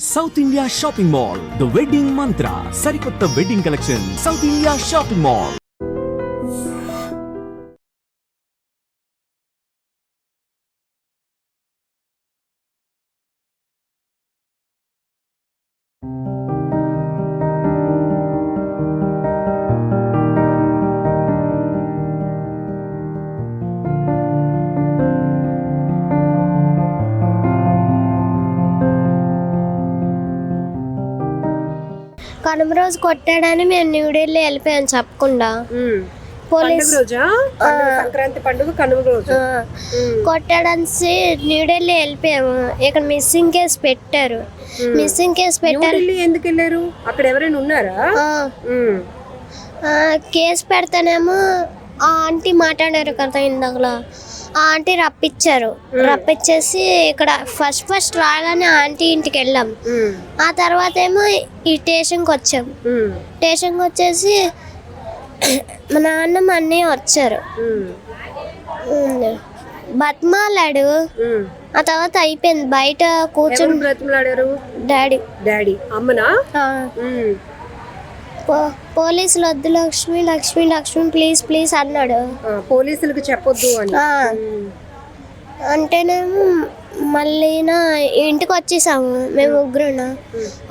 South India shopping mall the wedding మంత్ర సరికొత్త wedding collection south India shopping mall. Kanuma రోజు కొట్టాడని మేము న్యూఢిల్లీ వెళ్ళిపోయాం చెప్పకుండా. పోలీస్ సంక్రాంతి పండుగ కనుమ రోజు కొట్టాడని న్యూఢిల్లీ వెళ్ళిపోయాము. ఇక్కడ మిస్సింగ్ కేసు పెట్టారు. మిస్సింగ్ కేసు పెట్టారు. ఎందుకు వెళ్ళారు? అక్కడ ఎవరైనా ఉన్నారా? కేసు పెడతానేమో ఆ ఆంటీ మాట్లాడారు కదా ఇందాకలా, ఆ ఆంటీ రప్పించేసి ఇక్కడ ఫస్ట్ రాగానే ఆంటీ ఇంటికి వెళ్ళాం. ఆ తర్వాత ఏమో ఈ స్టేషన్కి వచ్చాం. స్టేషన్కి వచ్చేసి మా నాన్న మా అన్నయ్య వచ్చారు. బతిమాలాడు. ఆ తర్వాత అయిపోయింది. బయట కూర్చొని బ్రతిమలాడారు. డాడీ అమ్మనా? పోలీసులు వద్దు లక్ష్మి లక్ష్మి లక్ష్మి ప్లీజ్ అన్నాడు. పోలీసులకు చెప్పొద్దు అని అంటేనేమో మళ్ళీ ఇంటికి వచ్చేసాము మేము ముగ్గురు.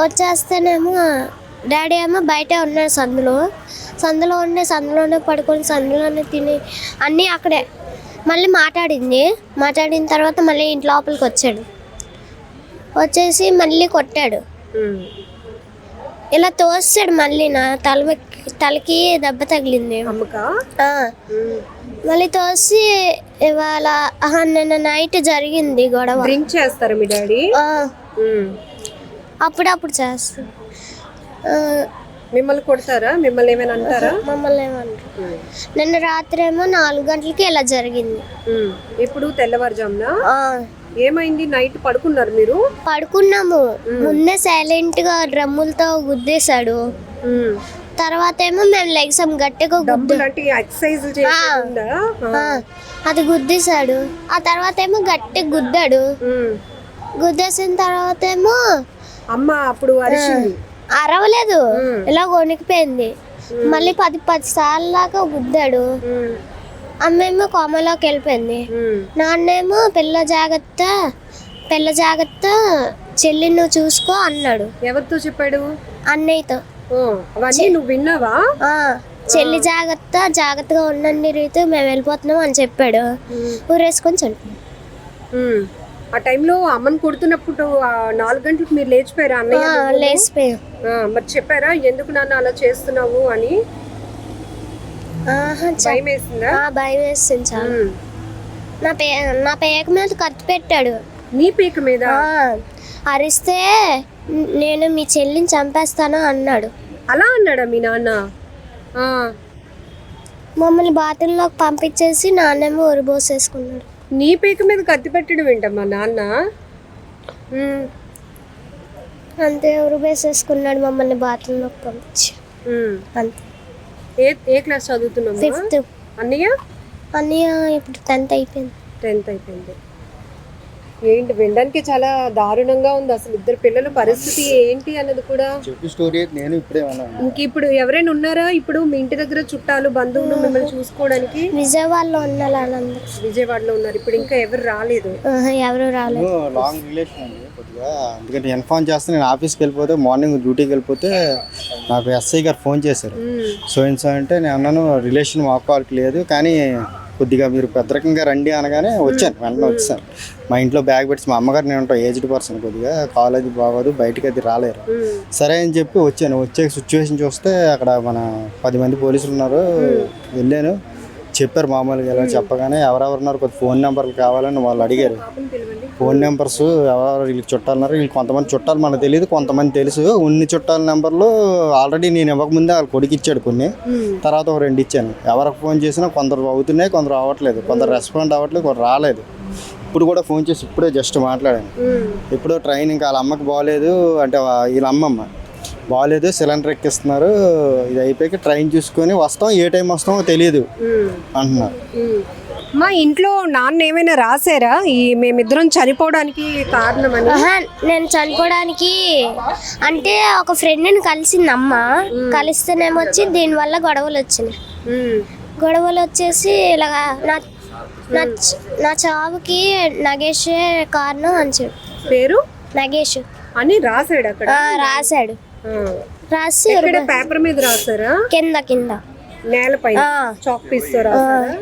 వచ్చేస్తేనేమో డాడీ ఏమో బయటే ఉన్నాడు. సందులోనే పడుకొని సందులోనే తిని అన్నీ అక్కడే. మళ్ళీ మాట్లాడిన తర్వాత మళ్ళీ ఇంటి లోపలికి వచ్చేసి మళ్ళీ కొట్టాడు. ఇలా తోస్తాడు. మళ్ళీ నా తలకి దెబ్బ తగిలింది. మళ్ళీ తోసి ఇవాళ నిన్న నైట్ జరిగింది గొడవ. డ్రింక్ చేస్తారు మీ డాడీ? అప్పుడప్పుడు చేస్తారు. మిమ్మల్ని కొడతారా? మిమ్మల్ని ఏమైనా అంటారా? మమ్మల్ని ఏమంటారు. నిన్న రాత్రి ఏమో 4 గంటలకి ఇలా జరిగింది. ఇప్పుడు తెల్లవారుజామున ఏమైంది? నైట్ పడుకున్నారు మీరు? పడుకున్నాము. ముందే సైలెంట్ గా డ్రమ్ములతో గుద్దేశాడు. తర్వాత ఏమో మేము లెగ్సాం గట్టిగా అది గుద్దేశాడు. ఆ తర్వాత ఏమో గట్టిగా గుద్దాడు. గుద్దేసిన తర్వాత ఏమో అమ్మ అప్పుడు అరవలేదు, ఇలా వణికిపోయింది. మళ్ళీ 10 సార్లు దాకా గుద్దాడు. అమ్మేమో కోమలోకి వెళ్ళిపోయింది. నాన్నేమో పిల్ల జాగ్రత్త చెల్లి నువ్వు చూసుకో అన్నాడు. ఎవరితో చెప్పాడు? అన్నయ్యతో. నువ్వు విన్నావా? చెల్లి జాగ్రత్తగా ఉండండి రీతు, మేము వెళ్ళిపోతున్నాం అని చెప్పాడు. ఊరేసుకొని చనిపోయాడు. ఆ టైంలో అమ్మని కొడుతున్నప్పుడు 4 గంటలకు మీరు లేచిపోయారా? అన్నయ్య లేచిపోయాం. మరి చెప్పారా ఎందుకు నాన్న అలా చేస్తున్నావు అని? భయం వేసిందా? భయం వేసింది చాలా. నా పేక మీద కత్తి పెట్టాడు. నీ పేక మీద? అరిస్తే నేను మీ చెల్లిని చంపేస్తాను అన్నాడు. అలా అన్నాడా మీ నాన్న? మమ్మల్ని బాత్రూంలోకి పంపించేసి నాన్నేమో ఉరిబోసేసుకున్నాడు. నీ పేక మీద కత్తి పెట్టడం ఏంటమ్మా నాన్న? అంతే, ఉరిబోసేసుకున్నాడు మమ్మల్ని బాత్రూంలోకి పంపించి. అంతే. ఏ క్లాస్ చదువుతున్నావు? 5th. అన్నయ్య ఇప్పుడు 10th అయిపోయింది. ఏంటి వినడానికి చాలా దారుణంగా ఉంది అసలు. ఇద్దరు పిల్లల పరిస్థితి ఏంటి అన్నది కూడా ఇంక ఇప్పుడు ఎవరైనా ఉన్నారా ఇప్పుడు మీ ఇంటి దగ్గర? చుట్టాలు బంధువులు మిమ్మల్ని చూసుకోవడానికి విజయవాడలో ఉన్నారు. ఇప్పుడు ఇంకా ఎవరు రాలేదు? లాంగ్ రిలేషన్ అండి కొద్దిగా. అందుకని ఇన్ఫార్మ్ చేస్తే నేను ఆఫీస్కి వెళ్ళిపోతే, మార్నింగ్ డ్యూటీకి వెళ్ళిపోతే నాకు ఎస్ఐ గారు ఫోన్ చేశారు. సో అంటే నేను అన్నాను రిలేషన్ మాకు వాళ్ళకి లేదు, కానీ కొద్దిగా మీరు పెద్దరకంగా రండి అనగానే వెంటనే వచ్చాను. మా ఇంట్లో బ్యాగ్ పెట్టి, మా అమ్మగారు నేను ఉంటాను, ఏజ్డ్ పర్సన్, కొద్దిగా కాలేజ్ బాగోదు, బయటకి అది రాలేరు. సరే అని చెప్పి వచ్చే సిచ్యువేషన్ చూస్తే అక్కడ మన 10 మంది పోలీసులు ఉన్నారు. వెళ్ళాను, చెప్పారు మామూలుగా. ఇలా చెప్పగానే ఎవరెవరున్నారు కొద్ది ఫోన్ నెంబర్లు కావాలని వాళ్ళు అడిగారు. ఫోన్ నెంబర్స్ ఎవరెవరు వీళ్ళకి చుట్టాలన్నారు. వీళ్ళు కొంతమంది చుట్టాలు మనకు తెలియదు, కొంతమంది తెలుసు. ఉన్ని చుట్టాల నెంబర్లు ఆల్రెడీ నేను ఇవ్వకముందే వాళ్ళ కొడుకు ఇచ్చాడు కొన్ని, తర్వాత ఒక 2 ఇచ్చాను. ఎవరికి ఫోన్ చేసినా కొందరు అవుతున్నాయి, కొందరు అవ్వట్లేదు, కొందరు రెస్పాండ్ అవ్వట్లేదు, కొందరు రాలేదు. ఇప్పుడు కూడా ఫోన్ చేసి ఇప్పుడే జస్ట్ మాట్లాడాను. ఇప్పుడు ట్రైన్ ఇంకా వాళ్ళ అమ్మకి బాగోలేదు అంటే, వీళ్ళ అమ్మమ్మ బాగోలేదు, సిలిండర్ ఎక్కిస్తున్నారు, ఇది అయిపోయాక ట్రైన్ చూసుకొని వస్తాం, ఏ టైం వస్తామో తెలియదు అంటున్నారు. మా ఇంట్లో నాన్న ఏమైనా రాసారా ఈ మేమిద్దరం చనిపోవడానికి కారణమని? నేను చనిపోవడానికి అంటే ఒక ఫ్రెండ్ని కలిసింది అమ్మ. కలిస్తేనేమో వచ్చి దీనివల్ల గొడవలు వచ్చినాయి. గొడవలు వచ్చేసి ఇలాగా నా చావుకి నగేషే కారణం అని చెప్పి. పేరు నగేష్ అని రాసాడు అక్కడ. రాశాడు. రాసి పేపర్ మీద రాసారా? కింద నేలపై చాక్ పీస్ తో రాసారా?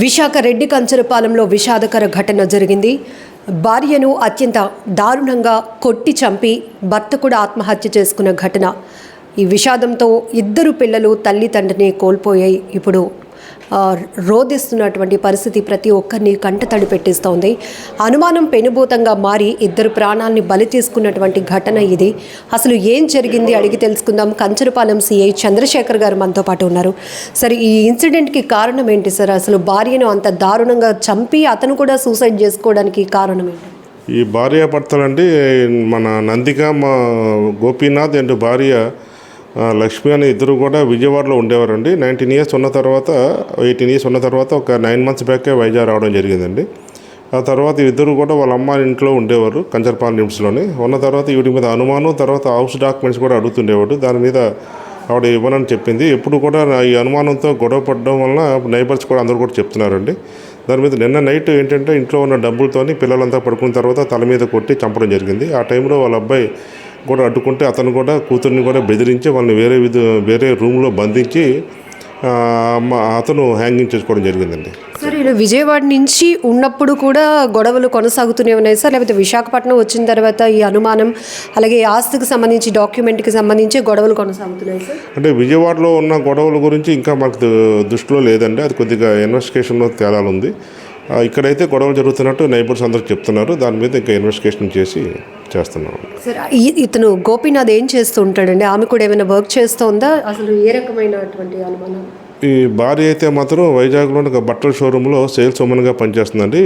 విశాఖ రెడ్డి కంచరపాలెంలో విషాదకర ఘటన జరిగింది. భార్యను అత్యంత దారుణంగా కొట్టి చంపి భర్త కూడా ఆత్మహత్య చేసుకున్న ఘటన. ఈ విషాదంతో ఇద్దరు పిల్లలు తల్లి తండ్రిని కోల్పోయాయి. ఇప్పుడు రోధిస్తున్నటువంటి పరిస్థితి ప్రతి ఒక్కరిని కంటతడి పెట్టిస్తోంది. అనుమానం పెనుభూతంగా మారి ఇద్దరు ప్రాణాలని బలి తీసుకున్నటువంటి ఘటన ఇది. అసలు ఏం జరిగింది అడిగి తెలుసుకుందాం. కంచరపాలెం సిఐ చంద్రశేఖర్ గారు మనతో పాటు ఉన్నారు. సరే, ఈ ఇన్సిడెంట్కి కారణం ఏంటి సార్? అసలు భార్యను అంత దారుణంగా చంపి అతను కూడా సూసైడ్ చేసుకోవడానికి కారణం ఏంటి? ఈ భార్యాభర్తలండి మన నందిక మా గోపీనాథ్ అండ్ భార్య లక్ష్మి అనే ఇద్దరు కూడా విజయవాడలో ఉండేవారండి. 18 ఇయర్స్ ఉన్న తర్వాత 18 ఇయర్స్ ఉన్న తర్వాత ఒక 9 months బ్యాకే వైజాగ్ రావడం జరిగిందండి. ఆ తర్వాత ఇద్దరు కూడా వాళ్ళ అమ్మ ఇంట్లో ఉండేవారు కంచరపాలెం లిమిట్స్లోనే. ఉన్న తర్వాత వీడి మీద అనుమానం, తర్వాత హౌస్ డాక్యుమెంట్స్ కూడా అడుగుతుండేవాడు. దాని మీద ఆవిడ ఇవ్వనని చెప్పింది. ఎప్పుడు కూడా ఈ అనుమానంతో గొడవ పడడం వలన నైబర్స్ కూడా అందరూ కూడా చెప్తున్నారండి. దాని మీద నిన్న నైట్ ఏంటంటే ఇంట్లో ఉన్న డబ్బులతోని పిల్లలంతా పడుకున్న తర్వాత తల మీద కొట్టి చంపడం జరిగింది. ఆ టైంలో వాళ్ళ అబ్బాయి కూడా అడ్డుకుంటే అతను కూడా కూతుర్ని కూడా బెదిరించి వాళ్ళని వేరే రూమ్లో బంధించి అతను హ్యాంగింగ్ చేసుకోవడం జరిగిందండి. సార్, ఇలా విజయవాడ నుంచి ఉన్నప్పుడు కూడా గొడవలు కొనసాగుతూనే ఉన్నాయి సార్, లేకపోతే విశాఖపట్నం వచ్చిన తర్వాత ఈ అనుమానం అలాగే ఆస్తికి సంబంధించి డాక్యుమెంట్కి సంబంధించి గొడవలు కొనసాగుతున్నాయి సార్? అంటే విజయవాడలో ఉన్న గొడవల గురించి ఇంకా మనకు దృష్టిలో లేదండి. అది కొద్దిగా ఇన్వెస్టిగేషన్లో తేడాలు ఉంది. ఇక్కడైతే గొడవలు జరుగుతున్నట్టు నైబర్స్ అందరూ చెప్తున్నారు. దాని మీద ఇంకా ఇన్వెస్టిగేషన్ చేసి చేస్తున్నాం. సార్, ఇతను గోపీనాథ్ ఏం చేస్తూ ఉంటాడండి? ఆమె కూడా ఏమైనా వర్క్ చేస్తుందా? అసలు ఏ రకమైనటువంటి అనుమానం? ఈ భార్య అయితే మాత్రం వైజాగ్లో ఒక బట్టల షోరూంలో సేల్స్ ఉమెన్గా పనిచేస్తుందండి.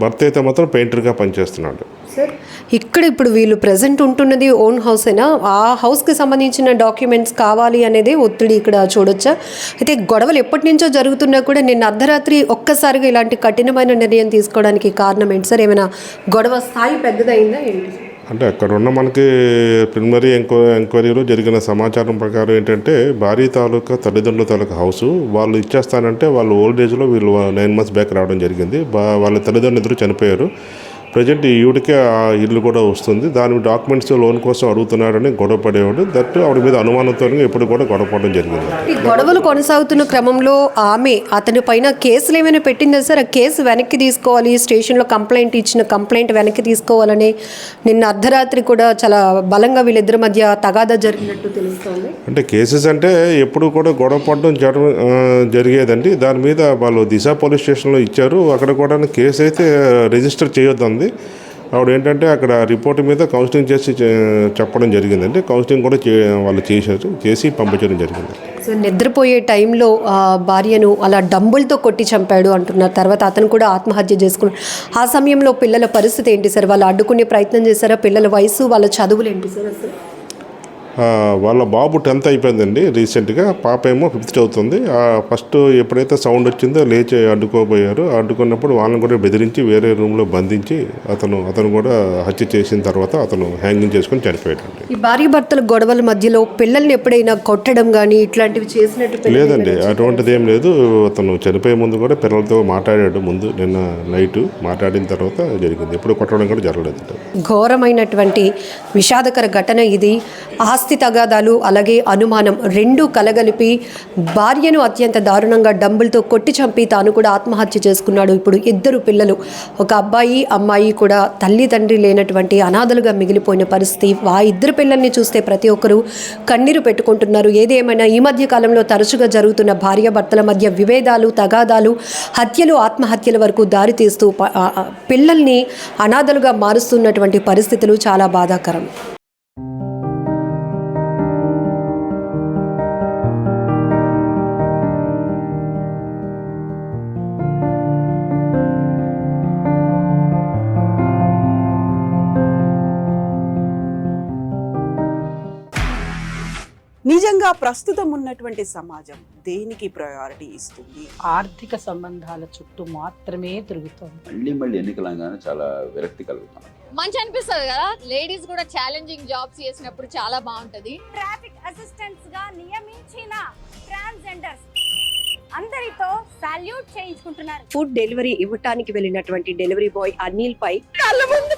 భర్త అయితే మాత్రం పెయింటర్గా పనిచేస్తున్నాడు. సార్, ఇక్కడ ఇప్పుడు వీళ్ళు ప్రజెంట్ ఉంటున్నది ఓన్ హౌసేనా? ఆ హౌస్కి సంబంధించిన డాక్యుమెంట్స్ కావాలి అనేది ఒత్తిడి ఇక్కడ చూడొచ్చా? అయితే గొడవలు ఎప్పటి నుంచో జరుగుతున్నా కూడా నిన్న అర్ధరాత్రి ఒక్కసారిగా ఇలాంటి కఠినమైన నిర్ణయం తీసుకోవడానికి కారణం ఏంటి సార్? ఏమైనా గొడవ స్థాయి పెద్దదైందా ఏంటి? అంటే అక్కడ ఉన్న మనకి ప్రిలిమినరీ ఎంక్వైరీలో జరిగిన సమాచారం ప్రకారం ఏంటంటే భార్య తాలూకా తల్లిదండ్రుల తాలూకా హౌసు వాళ్ళు ఇచ్చేస్తానంటే వాళ్ళు ఓల్డ్ ఏజ్లో వీళ్ళు 9 months బ్యాక్ రావడం జరిగింది. వాళ్ళ తల్లిదండ్రులు ఇద్దరు చనిపోయారు. ప్రజెంట్ ఈవిడికే ఆ ఇల్లు కూడా వస్తుంది. దాని డాక్యుమెంట్స్ లోన్ కోసం అడుగుతున్నాడని గొడవ పడేవాడు. దట్ ఆవిడ మీద అనుమానంతో ఎప్పుడు కూడా గొడవ పడడం జరిగింది. ఈ గొడవలు కొనసాగుతున్న క్రమంలో ఆమె అతని పైన కేసులు ఏమైనా పెట్టిందా సార్? ఆ కేసు వెనక్కి తీసుకోవాలి, స్టేషన్లో కంప్లైంట్ ఇచ్చిన కంప్లైంట్ వెనక్కి తీసుకోవాలని నిన్న అర్ధరాత్రి కూడా చాలా బలంగా వీళ్ళిద్దరి మధ్య తగాదా జరిగినట్టు తెలుస్తోంది. అంటే కేసెస్ అంటే ఎప్పుడు కూడా గొడవ పడడం జరిగేదండి. దాని మీద వాళ్ళు దిశ పోలీస్ స్టేషన్లో ఇచ్చారు. అక్కడ కూడా కేసు అయితే రిజిస్టర్ చేయొద్దండి. ఆవిడ ఏంటంటే అక్కడ రిపోర్ట్ మీద కౌన్సిలింగ్ చేసి చెప్పడం జరిగిందండి. కౌన్సిలింగ్ కూడా వాళ్ళు చేసి పంపించడం జరిగింది. సో నిద్రపోయే టైంలో భార్యను అలా డంబుల్తో కొట్టి చంపాడు అంటున్నారు. తర్వాత అతను కూడా ఆత్మహత్య చేసుకున్నాడు. ఆ సమయంలో పిల్లల పరిస్థితి ఏంటి సార్? వాళ్ళు అడ్డుకునే ప్రయత్నం చేశారా? పిల్లల వయసు, వాళ్ళ చదువులు ఏంటి సార్ అసలు? వాళ్ళ బాబు 10th అయిపోయిందండి రీసెంట్గా. పాప ఏమో 5th చదువుతుంది. ఫస్ట్ ఎప్పుడైతే సౌండ్ వచ్చిందో లేచి అడ్డుకోబోయారు. అడ్డుకున్నప్పుడు వాళ్ళని కూడా బెదిరించి వేరే రూమ్లో బంధించి అతను కూడా హత్య చేసిన తర్వాత అతను హ్యాంగింగ్ చేసుకుని చనిపోయాడు. ఈ భార్య భర్తల గొడవల మధ్యలో పిల్లల్ని ఎప్పుడైనా కొట్టడం కానీ ఇట్లాంటివి చేసినట్టు? లేదండి, అటువంటిది ఏం లేదు. అతను చనిపోయే ముందు కూడా పిల్లలతో మాట్లాడాడు. ముందు నిన్న నైట్ మాట్లాడిన తర్వాత జరిగింది. ఎప్పుడు కొట్టడం కూడా జరగలేదు. ఘోరమైనటువంటి విషాదకర ఘటన ఇది. ఆస్తి తగాదాలు అలాగే అనుమానం రెండూ కలగలిపి భార్యను అత్యంత దారుణంగా డంబుల్తో కొట్టి చంపి తాను కూడా ఆత్మహత్య చేసుకున్నాడు. ఇప్పుడు ఇద్దరు పిల్లలు, ఒక అబ్బాయి అమ్మాయి కూడా తల్లి తండ్రి లేనటువంటి అనాథలుగా మిగిలిపోయిన పరిస్థితి. ఆ ఇద్దరు పిల్లల్ని చూస్తే ప్రతి ఒక్కరూ కన్నీరు పెట్టుకుంటున్నారు. ఏదేమైనా ఈ మధ్య కాలంలో తరచుగా జరుగుతున్న భార్యాభర్తల మధ్య విభేదాలు, తగాదాలు, హత్యలు, ఆత్మహత్యల వరకు దారితీస్తూ పిల్లల్ని అనాథలుగా మారుస్తున్నటువంటి పరిస్థితులు చాలా బాధాకరం. నిజంగా ప్రస్తుతం ఉన్నటువంటి సమాజం దేనికి ప్రయారిటీ ఇస్తుంది? ఆర్థిక సంబంధాల చుట్టూ మాత్రమే తిరుగుతోంది. మళ్ళీ ఎన్నికలంగానే చాలా విరక్తి కలుగుతాం. మంచి అనిపిస్తుంది కదా, లేడీస్ కూడా ఛాలెంజింగ్ జాబ్స్ చేసినప్పుడు చాలా బాగుంటది. ట్రాఫిక్ అసిస్టెంట్స్ గా నియమించిన ట్రాన్స్జెండర్స్ అందరితో సాల్యూట్ చేయించుకుంటున్నారు. ఫుడ్ డెలివరీ ఇవ్వటానికి వెళ్ళినటువంటి డెలివరీ బాయ్ అనిల్ పై కళ్ళ ముందు